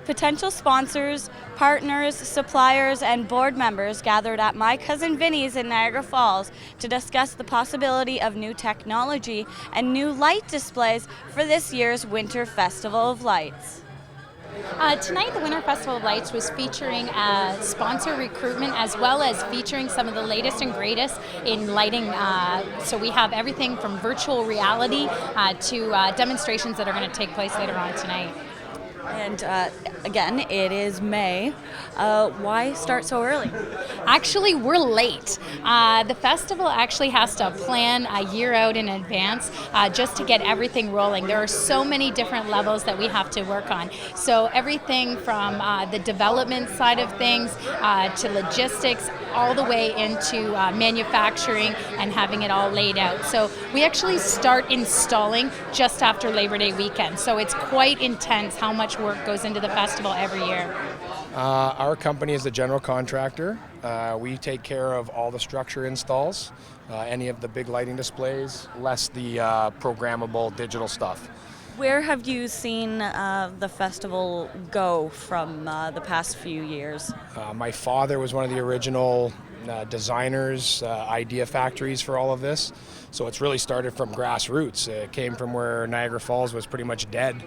Potential sponsors, partners, suppliers, and board members gathered at My Cousin Vinny's in Niagara Falls to discuss the possibility of new technology and new light displays for this year's Winter Festival of Lights. Tonight, the Winter Festival of Lights was featuring sponsor recruitment as well as featuring some of the latest and greatest in lighting. So we have everything from virtual reality to demonstrations that are going to take place later on tonight. And again, it is May. Why start so early? Actually, we're late. The festival actually has to plan a year out in advance just to get everything rolling. There are so many different levels that we have to work on. So everything from the development side of things to logistics, all the way into manufacturing and having it all laid out. So we actually start installing just after Labor Day weekend. So it's quite intense how much work goes into the festival every year. Our company is the general contractor. We take care of all the structure installs, any of the big lighting displays, less the programmable digital stuff. Where have you seen the festival go from the past few years? My father was one of the original designers, idea factories for all of this. So it's really started from grassroots. It came from where Niagara Falls was pretty much dead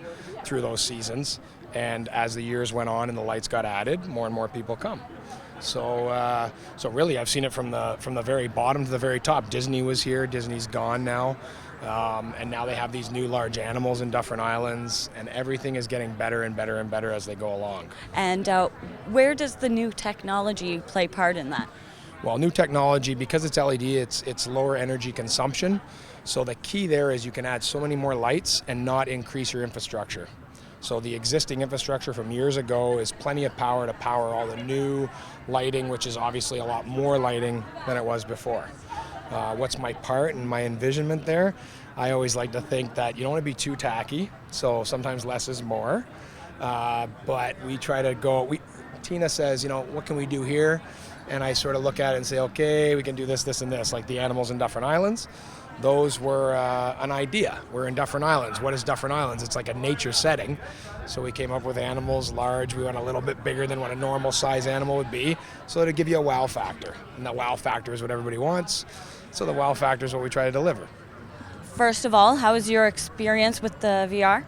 through those seasons. And as the years went on and the lights got added, more and more people come. So really, I've seen it from the very bottom to the very top. Disney was here. Disney's gone now. And now they have these new large animals in Dufferin Islands, and everything is getting better and better and better as they go along. And where does the new technology play part in that? Well, new technology, because it's LED, it's lower energy consumption. So the key there is you can add so many more lights and not increase your infrastructure. So the existing infrastructure from years ago is plenty of power to power all the new lighting, which is obviously a lot more lighting than it was before. What's my part and my envisionment there? I always like to think that you don't want to be too tacky, so sometimes less is more. But we try to go, Tina says, what can we do here? And I sort of look at it and say, okay, we can do this, this, and this, like the animals in Dufferin Islands. Those were an idea. We're in Dufferin Islands. What is Dufferin Islands? It's like a nature setting. So we came up with animals large. We went a little bit bigger than what a normal size animal would be, so to give you a wow factor. And that wow factor is what everybody wants. So the wow factor is what we try to deliver. First of all, how was your experience with the VR?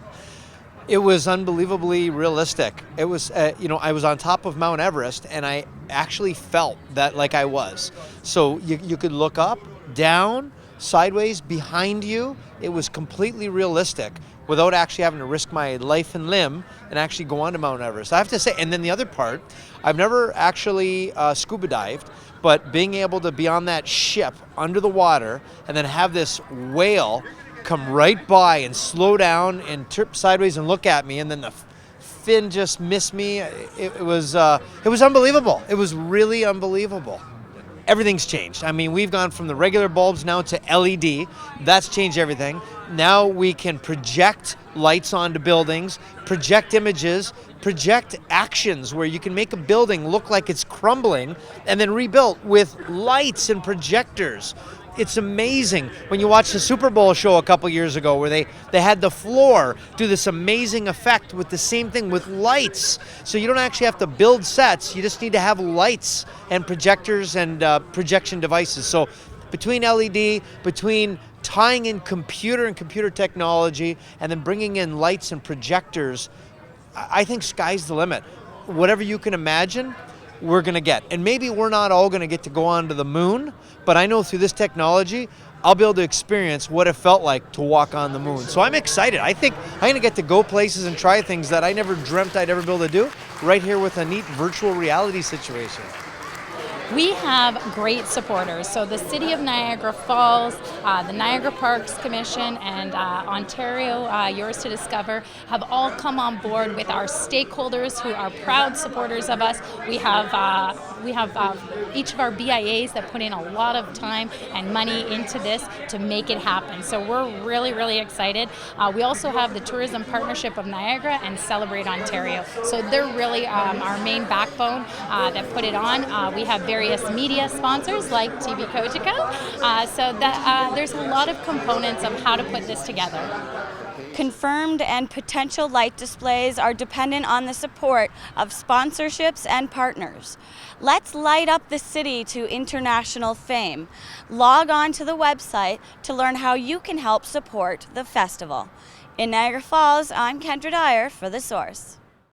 It was unbelievably realistic. It was, I was on top of Mount Everest, and I actually felt that like I was. So you could look up, down, sideways, behind you. It was completely realistic without actually having to risk my life and limb and actually go on to Mount Everest. I have to say, and then the other part, I've never actually scuba dived, but being able to be on that ship under the water and then have this whale come right by and slow down and trip sideways and look at me, and then the fin just missed me. It was unbelievable. It was really unbelievable. Everything's changed. I mean, we've gone from the regular bulbs now to LED. That's changed everything. Now we can project lights onto buildings, project images, project actions where you can make a building look like it's crumbling and then rebuilt with lights and projectors. It's amazing when you watch the Super Bowl show a couple years ago where they had the floor do this amazing effect with the same thing with lights. So you don't actually have to build sets. You just need to have lights and projectors and projection devices. So between LED, between tying in computer and computer technology and then bringing in lights and projectors, I think sky's the limit. Whatever you can imagine, we're going to get. And maybe we're not all going to get to go on to the moon, but I know through this technology, I'll be able to experience what it felt like to walk on the moon. So I'm excited. I think I'm going to get to go places and try things that I never dreamt I'd ever be able to do right here with a neat virtual reality situation. We have great supporters. So the City of Niagara Falls, the Niagara Parks Commission, and Ontario, Yours to Discover, have all come on board with our stakeholders who are proud supporters of us. We have each of our BIAs that put in a lot of time and money into this to make it happen. So we're really, really excited. We also have the Tourism Partnership of Niagara and Celebrate Ontario. So they're really our main backbone that put it on. We have various media sponsors like TV Cogeco. So that there's a lot of components of how to put this together. Confirmed and potential light displays are dependent on the support of sponsorships and partners. Let's light up the city to international fame. Log on to the website to learn how you can help support the festival. In Niagara Falls, I'm Kendra Dyer for The Source.